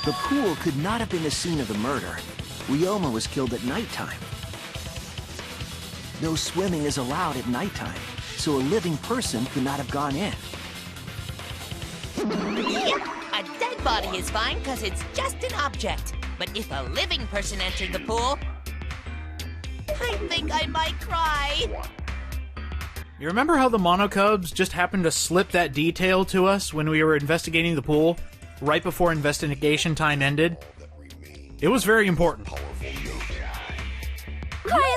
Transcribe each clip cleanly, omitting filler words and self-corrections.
The pool could not have been the scene of the murder. Ryoma was killed at nighttime. No swimming is allowed at nighttime, so a living person could not have gone in. Yep, a dead body is fine because it's just an object. But if a living person entered the pool, I think I might cry. You remember how the Monocubs just happened to slip that detail to us when we were investigating the pool, right before investigation time ended? It was very important. Cry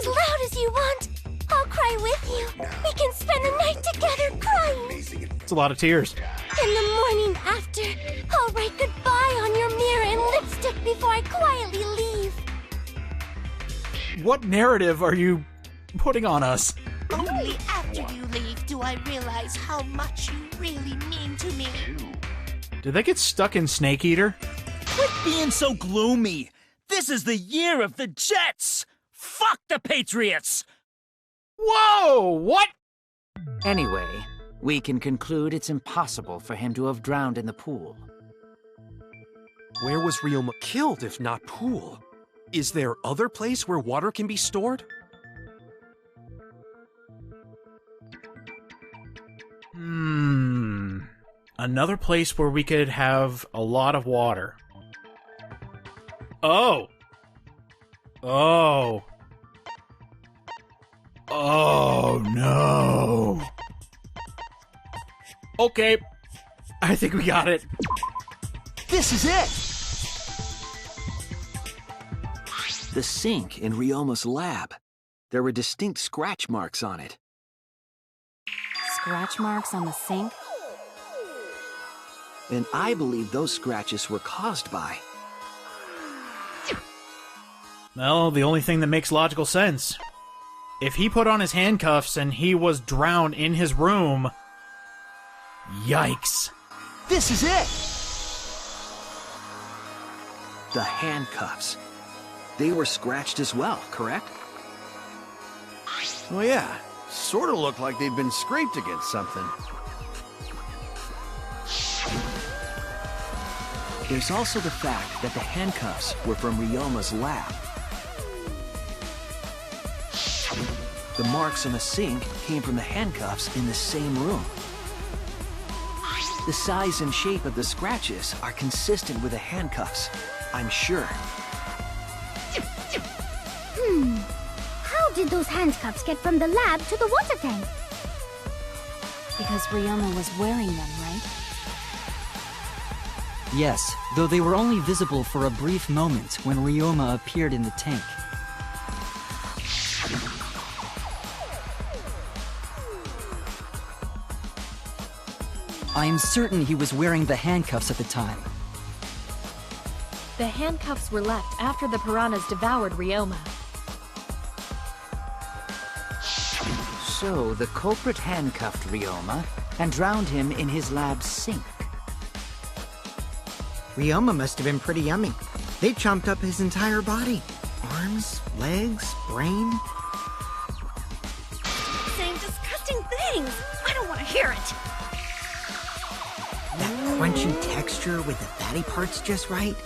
as loud as you want. I'll cry with you. We can spend the night together crying. It's a lot of tears. In the morning after, I'll write goodbye on your mirror in lipstick before I quietly leave. What narrative are you putting on us? Only after you leave do I realize how much you really mean to me. Did they get stuck in Snake Eater? Quit being so gloomy. This is the year of the Jets. Fuck the Patriots. Whoa! What? Anyway, we can conclude it's impossible for him to have drowned in the pool. Where was Ryoma killed if not pool? Is there other place where water can be stored? Another place where we could have a lot of water. Oh! Oh no! Okay, I think we got it. This is it! The sink in Ryoma's lab. There were distinct scratch marks on it. Scratch marks on the sink? And I believe those scratches were caused by... Well, the only thing that makes logical sense. If he put on his handcuffs and he was drowned in his room... Yikes. This is it! The handcuffs. They were scratched as well, correct? Well, yeah. Sort of looked like they'd been scraped against something. There's also the fact that the handcuffs were from Ryoma's lab. The marks on the sink came from the handcuffs in the same room. The size and shape of the scratches are consistent with the handcuffs, I'm sure. How did those handcuffs get from the lab to the water tank? Because Ryoma was wearing them, right? Yes, though they were only visible for a brief moment when Ryoma appeared in the tank. I am certain he was wearing the handcuffs at the time. The handcuffs were left after the piranhas devoured Ryoma. So, the culprit handcuffed Ryoma and drowned him in his lab's sink. Ryoma must have been pretty yummy. They chomped up his entire body. Arms, legs, brain. Saying disgusting things. I don't want to hear it. That crunchy texture with the fatty parts just right.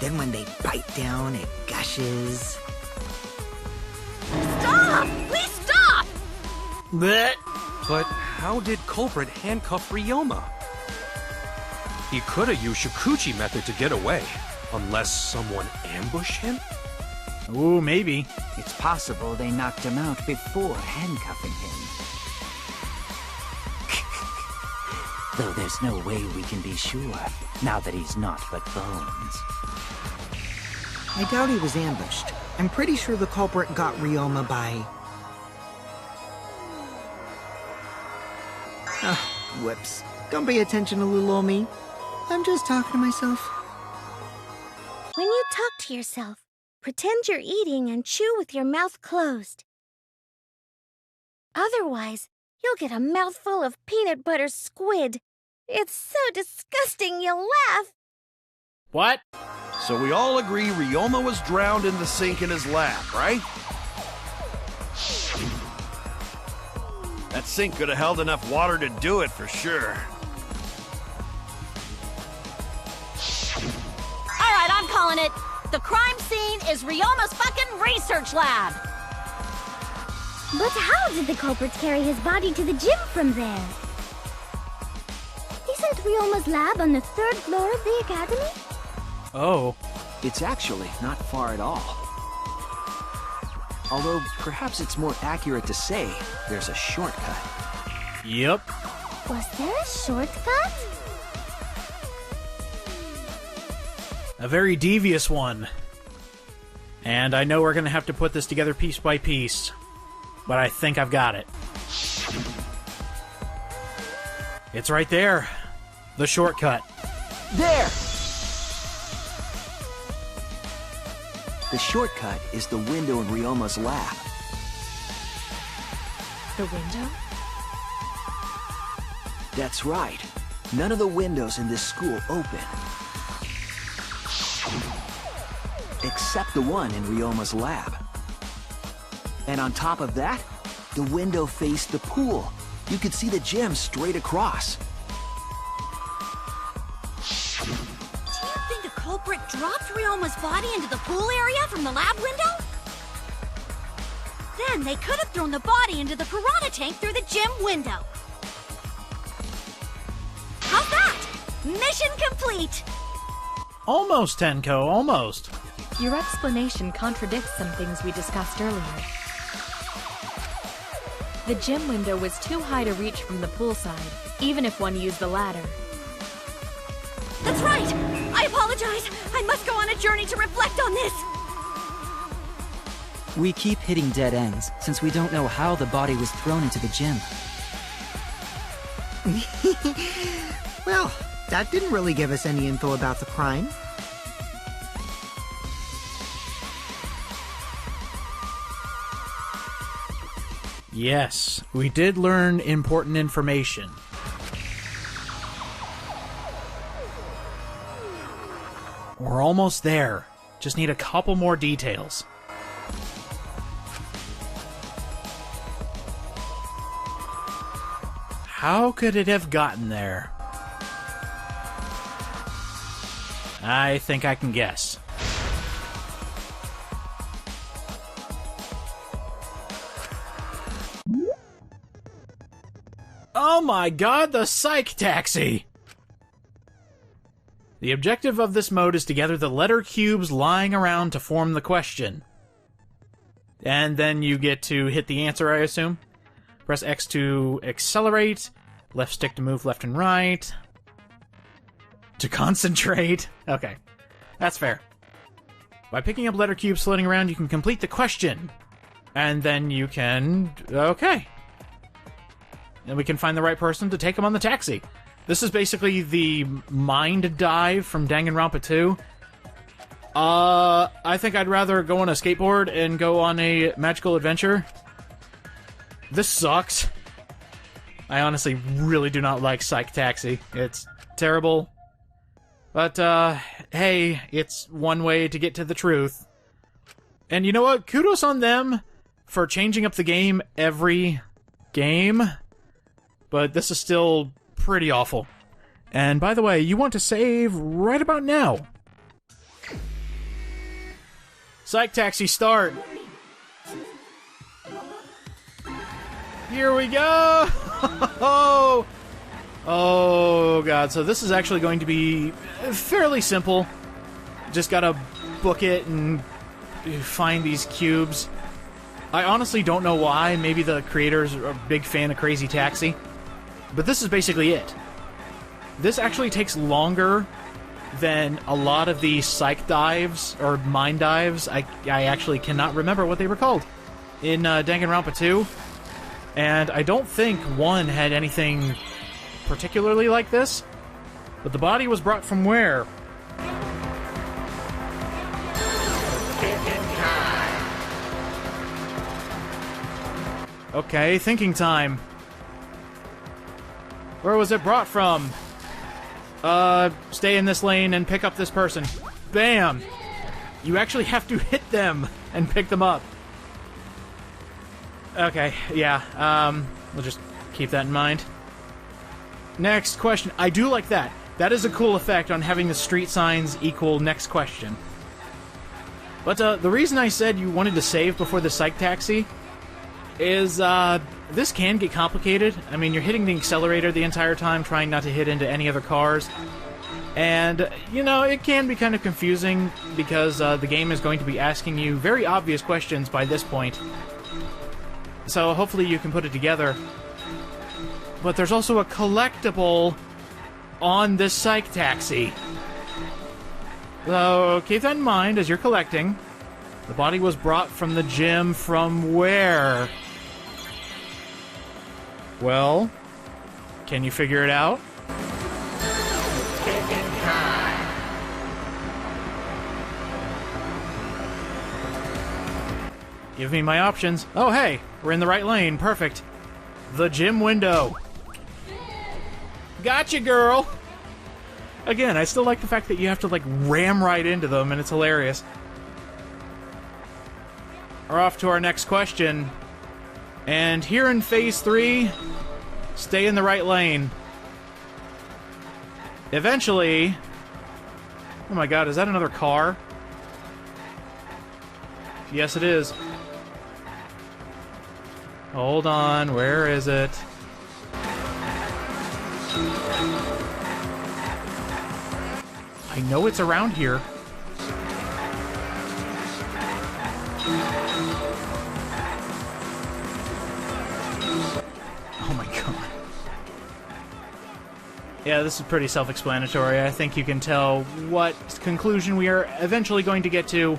Then when they bite down, it gushes. Stop! Please stop! Blech. But how did culprit handcuff Ryoma? He could have used Shikuchi method to get away, unless someone ambushed him? Ooh, maybe. It's possible they knocked him out before handcuffing him. Though there's no way we can be sure, now that he's not but bones. I doubt he was ambushed. I'm pretty sure the culprit got Ryoma by... whoops. Don't pay attention to little old me. I'm just talking to myself. When you talk to yourself, pretend you're eating and chew with your mouth closed. Otherwise, you'll get a mouthful of peanut butter squid. It's so disgusting you'll laugh. What? So we all agree Ryoma was drowned in the sink in his lab, right? That sink could have held enough water to do it for sure. All right, calling it. The crime scene is Ryoma's fucking research lab. But how did the culprits carry his body to the gym from there? Isn't Ryoma's lab on the 3rd floor of the academy? Oh. It's actually not far at all. Although, perhaps it's more accurate to say there's a shortcut. Yep. Was there a shortcut? A very devious one. And I know we're gonna have to put this together piece by piece. But I think I've got it. It's right there. The shortcut. There! The shortcut is the window in Ryoma's lab. The window? That's right. None of the windows in this school open. Except the one in Ryoma's lab. And on top of that, the window faced the pool. You could see the gym straight across. Do you think a culprit dropped Ryoma's body into the pool area from the lab window? Then they could have thrown the body into the piranha tank through the gym window. How's that? Mission complete! Almost, Tenko, almost. Your explanation contradicts some things we discussed earlier. The gym window was too high to reach from the poolside, even if one used the ladder. That's right! I apologize! I must go on a journey to reflect on this! We keep hitting dead ends, since we don't know how the body was thrown into the gym. Well, that didn't really give us any info about the crime. Yes, we did learn important information. We're almost there. Just need a couple more details. How could it have gotten there? I think I can guess. Oh my god, the Psych Taxi! The objective of this mode is to gather the letter cubes lying around to form the question. And then you get to hit the answer, I assume. Press X to accelerate, left stick to move left and right, to concentrate. Okay, that's fair. By picking up letter cubes floating around, you can complete the question. And then you can... okay. And we can find the right person to take him on the taxi. This is basically the mind dive from Danganronpa 2. I think I'd rather go on a skateboard and go on a magical adventure. This sucks. I honestly really do not like Psych Taxi. It's terrible. But, hey, it's one way to get to the truth. And you know what? Kudos on them for changing up the game every game. But this is still pretty awful. And by the way, you want to save right about now. Psych Taxi start. Here we go! Oh god, so this is actually going to be fairly simple. Just gotta book it and find these cubes. I honestly don't know why. Maybe the creators are a big fan of Crazy Taxi. But this is basically it. This actually takes longer than a lot of the psych dives, or mind dives. I actually cannot remember what they were called in Danganronpa 2. And I don't think 1 had anything particularly like this. But the body was brought from where? Okay, thinking time. Where was it brought from? Stay in this lane and pick up this person. Bam! You actually have to hit them and pick them up. Okay, yeah, we'll just keep that in mind. Next question. I do like that. That is a cool effect on having the street signs equal next question. But the reason I said you wanted to save before the psych taxi is this can get complicated. I mean, you're hitting the accelerator the entire time, trying not to hit into any other cars. And, you know, it can be kind of confusing because the game is going to be asking you very obvious questions by this point. So hopefully you can put it together. But there's also a collectible on this psych taxi. So keep that in mind as you're collecting. The body was brought from the gym from where? Well, can you figure it out? Give me my options. Oh, hey, we're in the right lane. Perfect. The gym window. Gotcha, girl. Again, I still like the fact that you have to, like, ram right into them, and it's hilarious. We're off to our next question. And here in Phase 3, stay in the right lane. Eventually... Oh my god, is that another car? Yes, it is. Hold on, where is it? I know it's around here. Oh my god. Yeah, this is pretty self-explanatory. I think you can tell what conclusion we are eventually going to get to.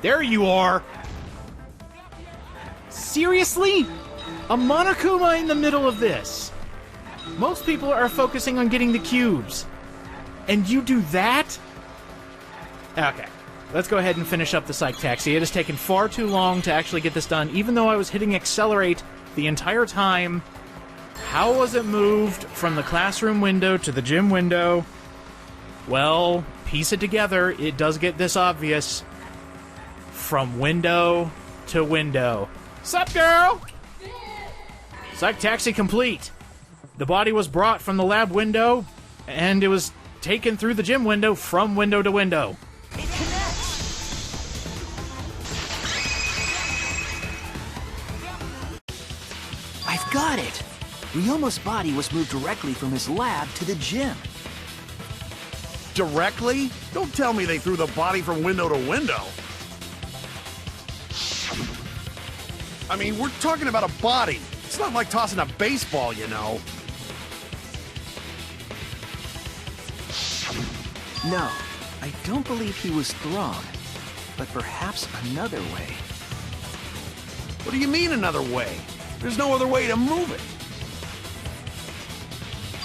There you are! Seriously? A Monokuma in the middle of this? Most people are focusing on getting the cubes. And you do that? Okay. Let's go ahead and finish up the psych taxi. It has taken far too long to actually get this done, even though I was hitting accelerate the entire time. How was it moved from the classroom window to the gym window? Well, piece it together. It does get this obvious. From window to window. Sup, girl? Psych taxi complete. The body was brought from the lab window, and it was taken through the gym window from window to window. It connects. I've got it. Ryoma's body was moved directly from his lab to the gym. Directly? Don't tell me they threw the body from window to window. I mean, we're talking about a body. It's not like tossing a baseball, you know. No, I don't believe he was thrown. But perhaps another way. What do you mean another way? There's no other way to move it.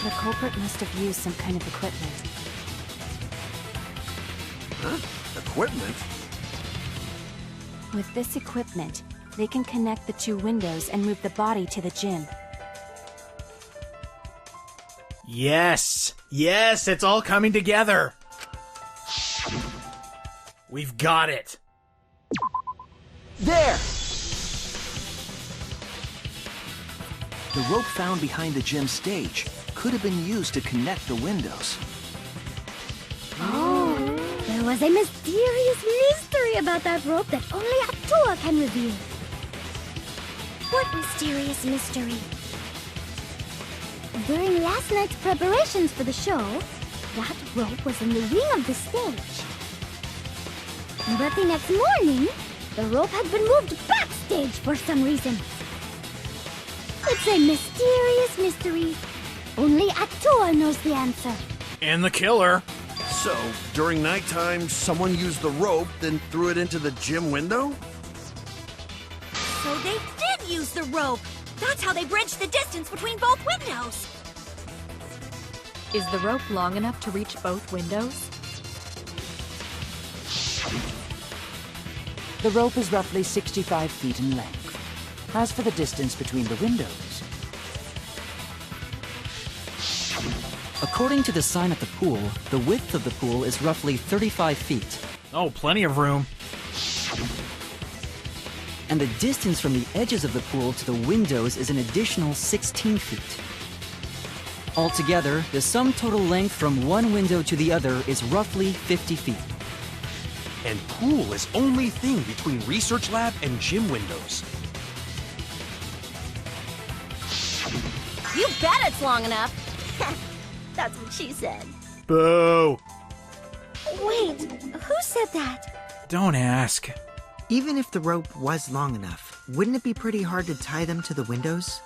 The culprit must have used some kind of equipment. Huh? Equipment? With this equipment, they can connect the two windows and move the body to the gym. Yes! Yes, it's all coming together! We've got it! There! The rope found behind the gym stage could have been used to connect the windows. Oh, there was a mysterious mystery about that rope that only Atua can reveal. What mysterious mystery? During last night's preparations for the show, that rope was in the wing of the stage. But the next morning, the rope had been moved backstage for some reason. It's a mysterious mystery. Only Atua knows the answer. And the killer. So, during nighttime, someone used the rope, then threw it into the gym window? So they did use the rope! That's how they bridged the distance between both windows! Is the rope long enough to reach both windows? The rope is roughly 65 feet in length. As for the distance between the windows, according to the sign at the pool, the width of the pool is roughly 35 feet. Oh, plenty of room. And the distance from the edges of the pool to the windows is an additional 16 feet. Altogether, the sum total length from one window to the other is roughly 50 feet. And pool is only thing between research lab and gym windows. You bet it's long enough. That's what she said. Boo! Wait, who said that? Don't ask. Even if the rope was long enough, wouldn't it be pretty hard to tie them to the windows?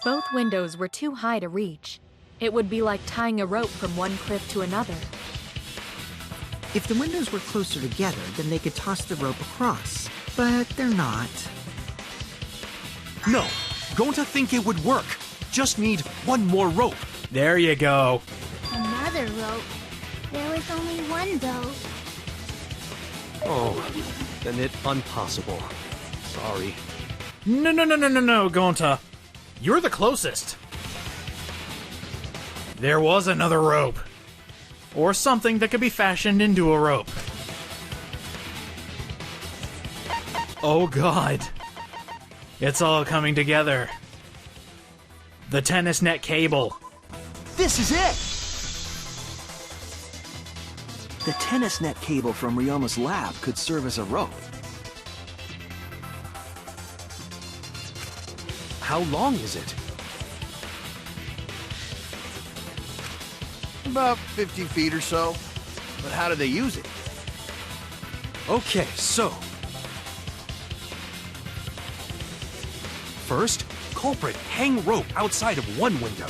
Both windows were too high to reach. It would be like tying a rope from one crib to another. If the windows were closer together, then they could toss the rope across. But they're not. No, going to think it would work. Just need one more rope. There you go. Another rope. There was only one though. Oh, then it impossible. Sorry. No, Gonta. You're the closest. There was another rope. Or something that could be fashioned into a rope. Oh god. It's all coming together. The tennis net cable. This is it! The tennis net cable from Ryoma's lab could serve as a rope. How long is it? About 50 feet or so. But how do they use it? Okay, so... First, culprit hang rope outside of one window.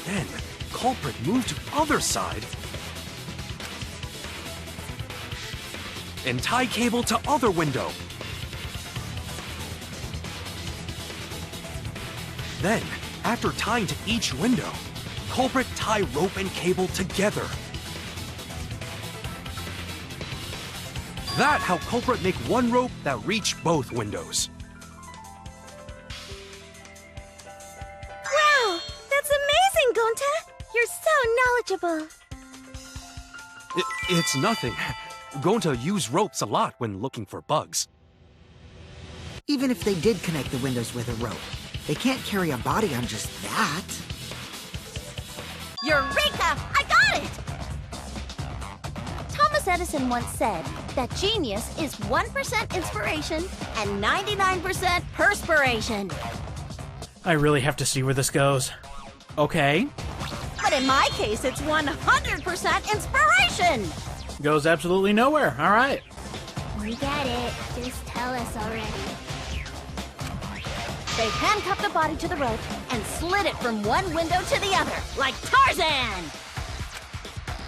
Then, culprit move to other side. And tie cable to other window. Then, after tying to each window, culprit tie rope and cable together. That how culprit make one rope that reach both windows. Wow! That's amazing, Gonta! You're so knowledgeable. It's nothing. Gonta use ropes a lot when looking for bugs. Even if they did connect the windows with a rope, they can't carry a body on just that. Eureka! I got it! Thomas Edison once said that genius is 1% inspiration And 99% perspiration. I really have to see where this goes. Okay. But in my case, it's 100% inspiration! Goes absolutely nowhere. Alright. We get it. Just tell us already. They handcuffed the body to the rope and slid it from one window to the other, like Tarzan!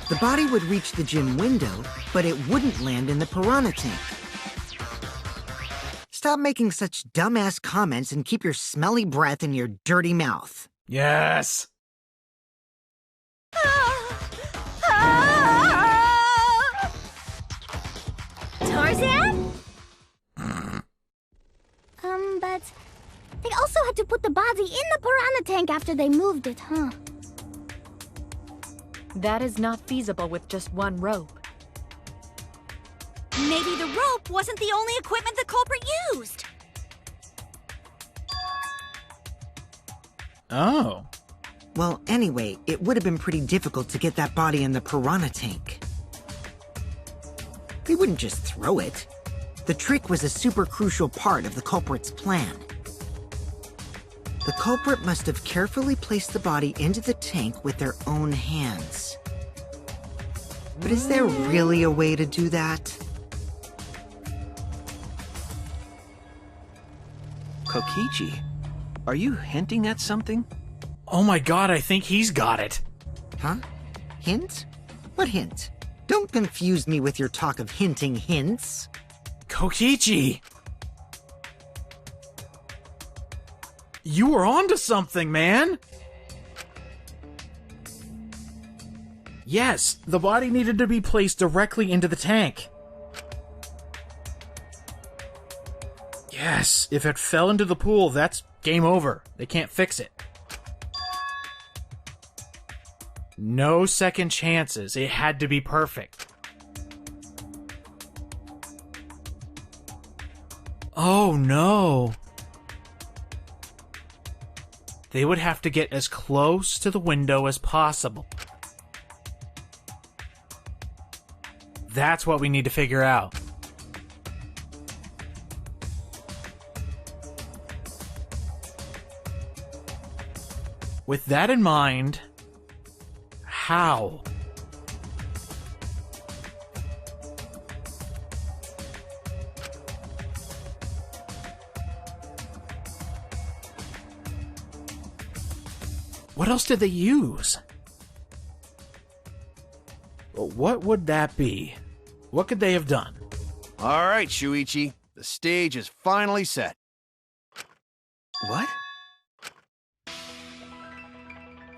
The body would reach the gym window, but it wouldn't land in the piranha tank. Stop making such dumbass comments and keep your smelly breath in your dirty mouth. Yes! Tarzan? But they also had to put the body in the piranha tank after they moved it, huh? That is not feasible with just one rope. Maybe the rope wasn't the only equipment the culprit used. Oh. Well, anyway, it would have been pretty difficult to get that body in the piranha tank. They wouldn't just throw it. The trick was a super crucial part of the culprit's plan. The culprit must have carefully placed the body into the tank with their own hands. But is there really a way to do that? Kokichi, are you hinting at something? Oh my god, I think he's got it. Huh? Hint? What hint? Don't confuse me with your talk of hinting hints. Kokichi! You were onto something, man! Yes, the body needed to be placed directly into the tank. Yes, if it fell into the pool, that's game over. They can't fix it. No second chances. It had to be perfect. Oh no. They would have to get as close to the window as possible. That's what we need to figure out. With that in mind, how? What else did they use? What would that be? What could they have done? All right, Shuichi. The stage is finally set. What?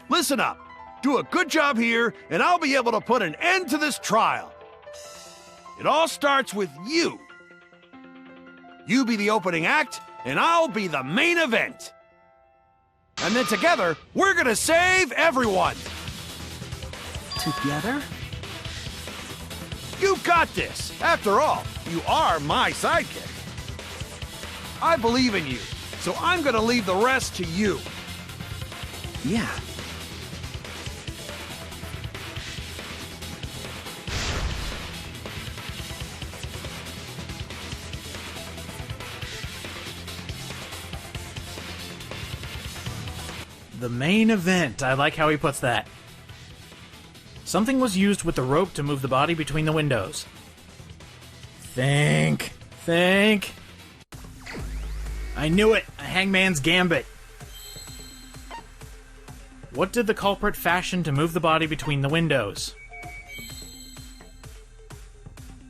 Listen up. Do a good job here, and I'll be able to put an end to this trial. It all starts with you. You be the opening act, and I'll be the main event. And then together, we're gonna save everyone. Together? You got this. After all, you are my sidekick. I believe in you, so I'm gonna leave the rest to you. Yeah. The main event. I like how he puts that. Something was used with the rope to move the body between the windows. Think. I knew it. A hangman's gambit. What did the culprit fashion to move the body between the windows?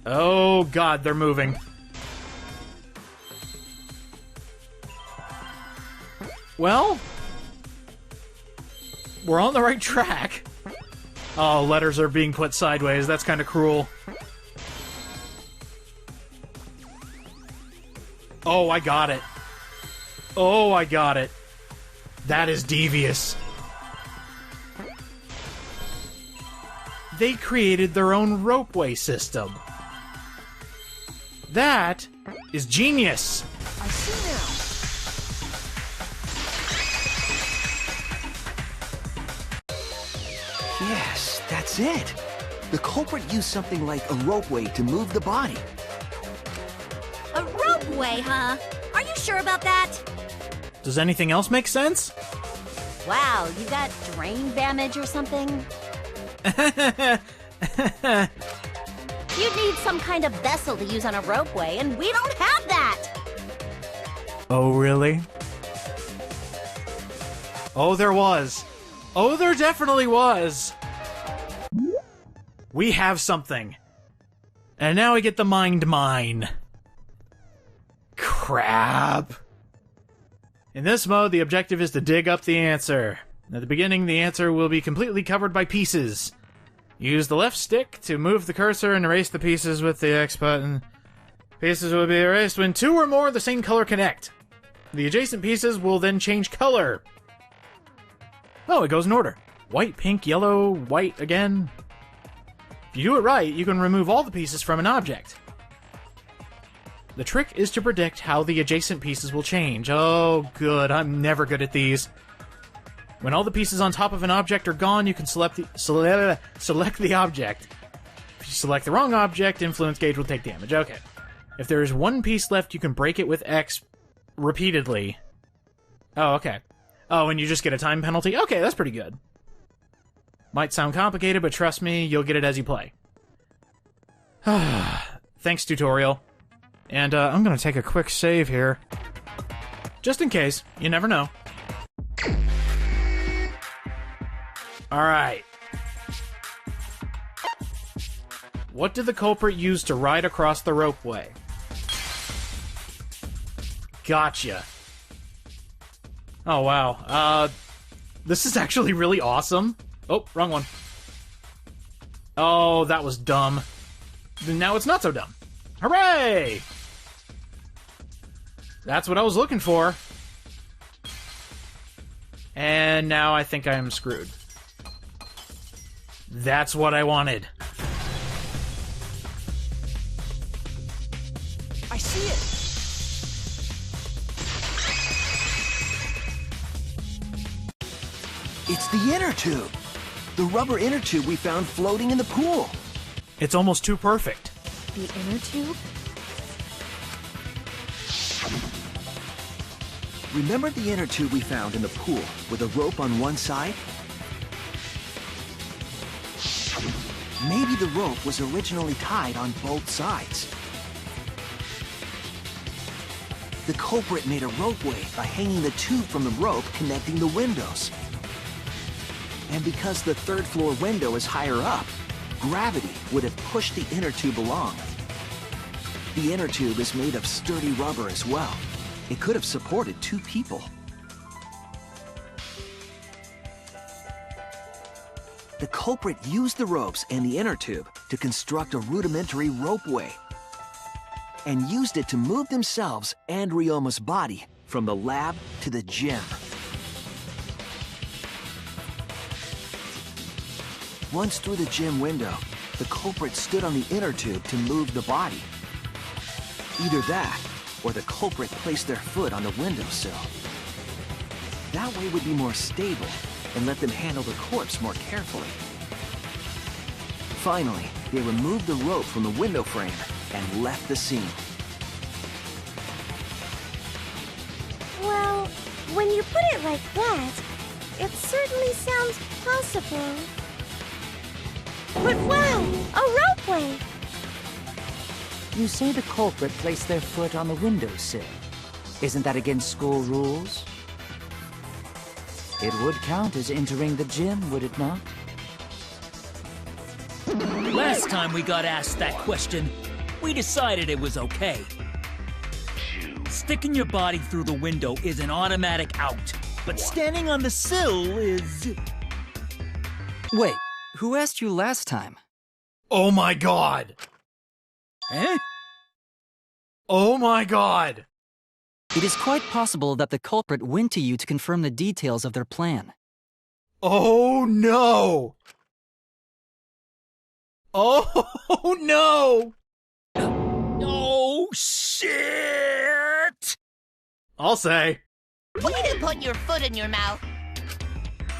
Oh god, they're moving. Well, we're on the right track. Oh, letters are being put sideways. That's kind of cruel. Oh, I got it. Oh, I got it. That is devious. They created their own ropeway system. That is genius. I see now. Yes, that's it. The culprit used something like a ropeway to move the body. A ropeway, huh? Are you sure about that? Does anything else make sense? Wow, you got drain damage or something? You'd need some kind of vessel to use on a ropeway, and we don't have that! Oh, really? Oh, there was. Oh, there definitely was. We have something. And now we get the mind mine. Crap. In this mode, the objective is to dig up the answer. At the beginning, the answer will be completely covered by pieces. Use the left stick to move the cursor and erase the pieces with the X button. Pieces will be erased when two or more of the same color connect. The adjacent pieces will then change color. Oh, it goes in order. White, pink, yellow, white again. If you do it right, you can remove all the pieces from an object. The trick is to predict how the adjacent pieces will change. Oh, good. I'm never good at these. When all the pieces on top of an object are gone, you can select the object. If you select the wrong object, influence gauge will take damage. Okay. If there is one piece left, you can break it with X repeatedly. Oh, okay. Oh, and you just get a time penalty? Okay, that's pretty good. Might sound complicated, but trust me, you'll get it as you play. Thanks, tutorial. And I'm gonna take a quick save here. Just in case. You never know. Alright. What did the culprit use to ride across the ropeway? Gotcha. Oh, wow. This is actually really awesome. Oh, wrong one. Oh, that was dumb. Now it's not so dumb. Hooray! That's what I was looking for. And now I think I am screwed. That's what I wanted. I see it. It's the inner tube. The rubber inner tube we found floating in the pool. It's almost too perfect. The inner tube? Remember the inner tube we found in the pool with a rope on one side? Maybe the rope was originally tied on both sides. The culprit made a ropeway by hanging the tube from the rope connecting the windows. And because the third floor window is higher up, gravity would have pushed the inner tube along. The inner tube is made of sturdy rubber as well. It could have supported 2 people. The culprit used the ropes and the inner tube to construct a rudimentary ropeway, and used it to move themselves and Ryoma's body from the lab to the gym. Once through the gym window, the culprit stood on the inner tube to move the body. Either that, or the culprit placed their foot on the windowsill. That way would be more stable and let them handle the corpse more carefully. Finally, they removed the rope from the window frame and left the scene. Well, when you put it like that, it certainly sounds possible. But wow, a ropeway! You say the culprit placed their foot on the windowsill. Isn't that against school rules? It would count as entering the gym, would it not? Last time we got asked that question, we decided it was okay. Sticking your body through the window is an automatic out, but standing on the sill is... Wait, who asked you last time? Oh my god! Eh? Oh my god! It is quite possible that the culprit went to you to confirm the details of their plan. Oh no! Oh no! Oh shit! I'll say. Way to put your foot in your mouth.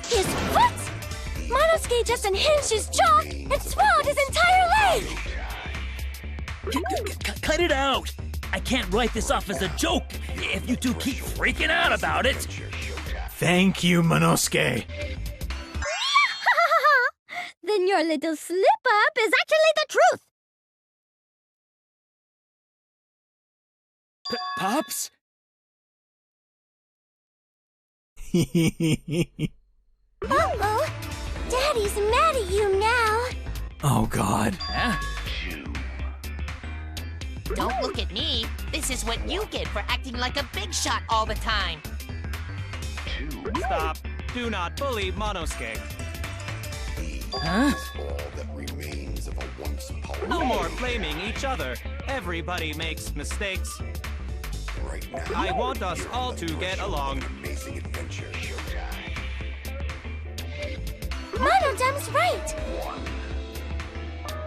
His foot! Monosuke just unhinged his jaw and swallowed his entire leg! Cut it out! I can't write this off as a joke if you two keep freaking out about it. Thank you, Monosuke. Then your little slip-up is actually the truth! Pops? Uh-oh! Daddy's mad at you now! Oh god. Huh? Don't look at me. This is what you get for acting like a big shot all the time. Stop. Do not bully Monosuke. Huh? No more blaming each other. Everybody makes mistakes. I want us all to get along. Monodum's right!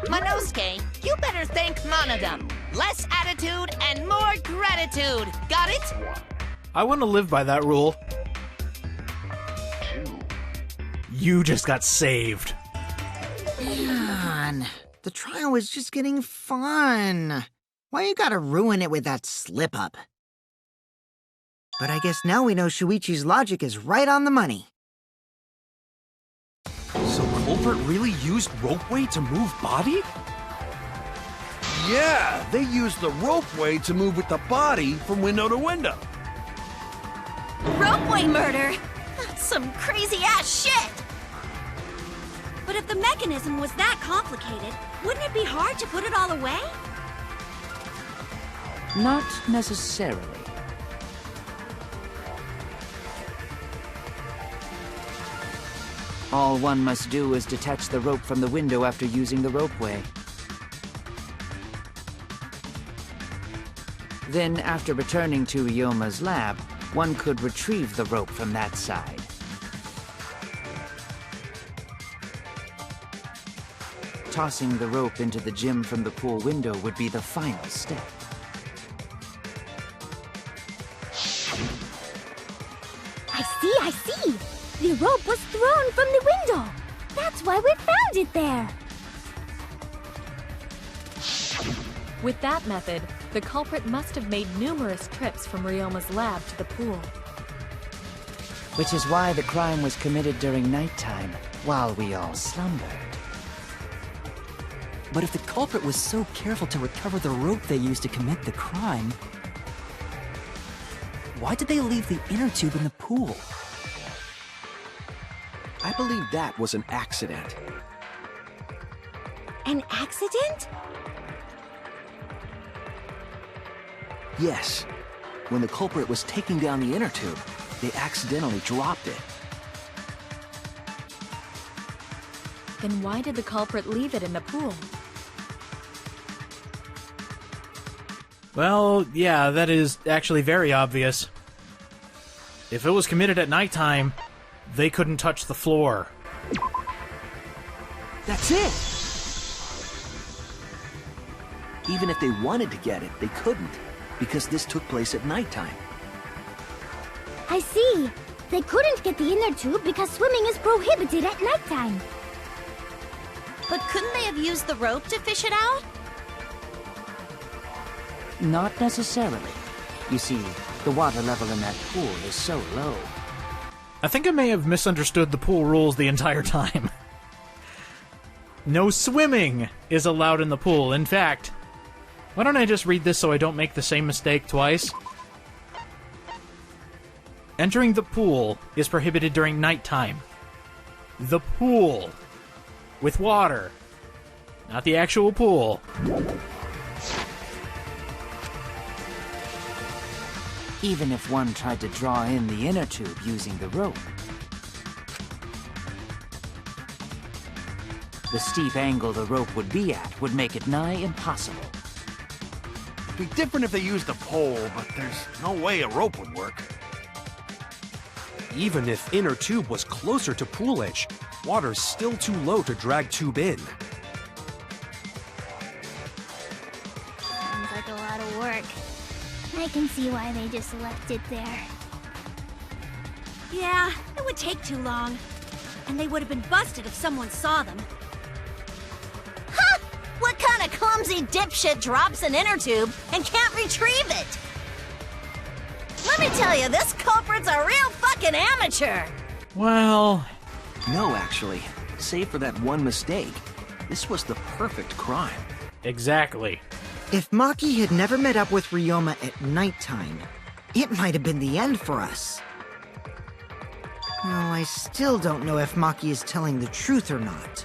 Monosuke, you better thank Monodum. Less attitude and more gratitude. Got it? I want to live by that rule. You just got saved. Man, the trial was just getting fun. Why you gotta ruin it with that slip-up? But I guess now we know Shuichi's logic is right on the money. So culprit really used ropeway to move body? Yeah, they used the ropeway to move with the body from window to window. Ropeway murder? That's some crazy-ass shit! But if the mechanism was that complicated, wouldn't it be hard to put it all away? Not necessarily. All one must do is detach the rope from the window after using the ropeway. Then, after returning to Ryoma's lab, one could retrieve the rope from that side. Tossing the rope into the gym from the pool window would be the final step. I see! The rope was thrown from the window. That's why we found it there. With that method, the culprit must have made numerous trips from Ryoma's lab to the pool. Which is why the crime was committed during nighttime, while we all slumbered. But if the culprit was so careful to recover the rope they used to commit the crime, why did they leave the inner tube in the pool? I believe that was an accident. An accident? Yes. When the culprit was taking down the inner tube, they accidentally dropped it. Then why did the culprit leave it in the pool? Well, yeah, that is actually very obvious. If it was committed at nighttime, they couldn't touch the floor. That's it! Even if they wanted to get it, they couldn't, because this took place at nighttime. I see. They couldn't get the inner tube because swimming is prohibited at nighttime. But couldn't they have used the rope to fish it out? Not necessarily. You see, the water level in that pool is so low. I think I may have misunderstood the pool rules the entire time. No swimming is allowed in the pool. In fact, why don't I just read this so I don't make the same mistake twice? Entering the pool is prohibited during nighttime. The pool. With water. Not the actual pool. Even if one tried to draw in the inner tube using the rope. The steep angle the rope would be at would make it nigh impossible. It'd be different if they used a pole, but there's no way a rope would work. Even if inner tube was closer to pool edge, water's still too low to drag tube in. Sounds like a lot of work. I can see why they just left it there. Yeah, it would take too long. And they would have been busted if someone saw them. Ha! What kind of clumsy dipshit drops an inner tube and can't retrieve it? Let me tell you, this culprit's a real fucking amateur! Well... No, actually. Save for that one mistake, this was the perfect crime. Exactly. If Maki had never met up with Ryoma at nighttime, it might have been the end for us. Well, I still don't know if Maki is telling the truth or not.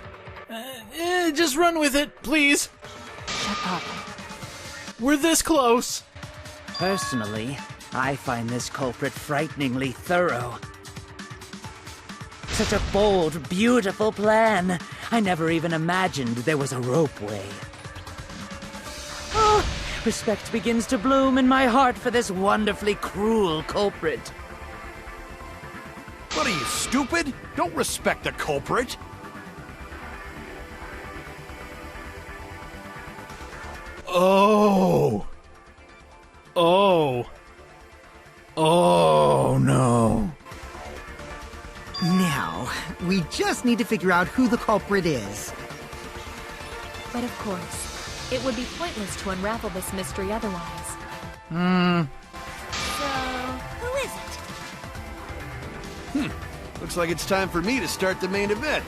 Just run with it, please. Shut up. We're this close. Personally, I find this culprit frighteningly thorough. Such a bold, beautiful plan. I never even imagined there was a ropeway. Oh, respect begins to bloom in my heart for this wonderfully cruel culprit. What are you, stupid? Don't respect the culprit! Oh. Oh. Oh, no. Now, we just need to figure out who the culprit is. But of course, it would be pointless to unravel this mystery otherwise. So, who is it? Looks like it's time for me to start the main event.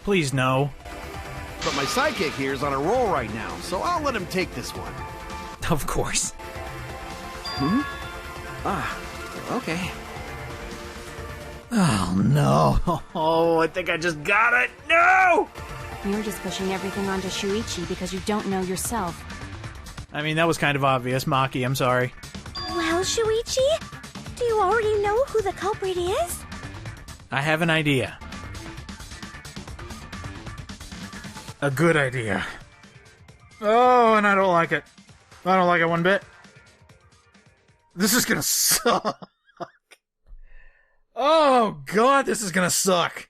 Please, no. But my sidekick here is on a roll right now, so I'll let him take this one. Of course. Okay. Oh, no. Oh, I think I just got it. No! You're just pushing everything onto Shuichi because you don't know yourself. I mean, that was kind of obvious, Maki. I'm sorry. Well, Shuichi, do you already know who the culprit is? I have an idea. A good idea. Oh, and I don't like it. I don't like it one bit. This is gonna suck. Oh, God, this is gonna suck.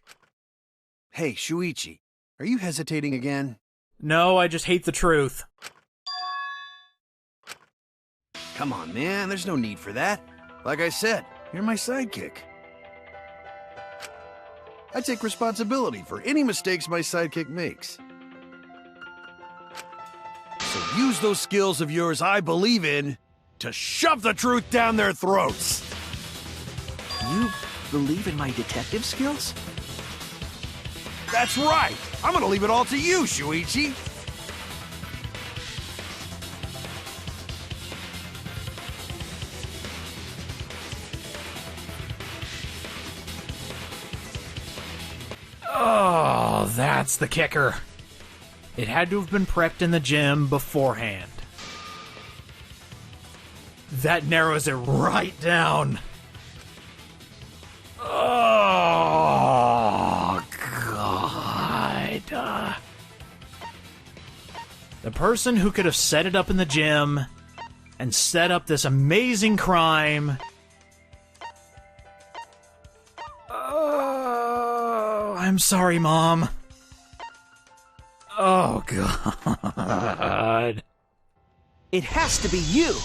Hey, Shuichi, are you hesitating again? No, I just hate the truth. Come on, man, there's no need for that. Like I said, you're my sidekick. I take responsibility for any mistakes my sidekick makes. So use those skills of yours I believe in to shove the truth down their throats. You believe in my detective skills? That's right! I'm gonna leave it all to you, Shuichi! Oh, that's the kicker. It had to have been prepped in the gym beforehand. That narrows it right down. Oh, God. The person who could have set it up in the gym and set up this amazing crime. Oh, I'm sorry, Mom. Oh, God. It has to be you!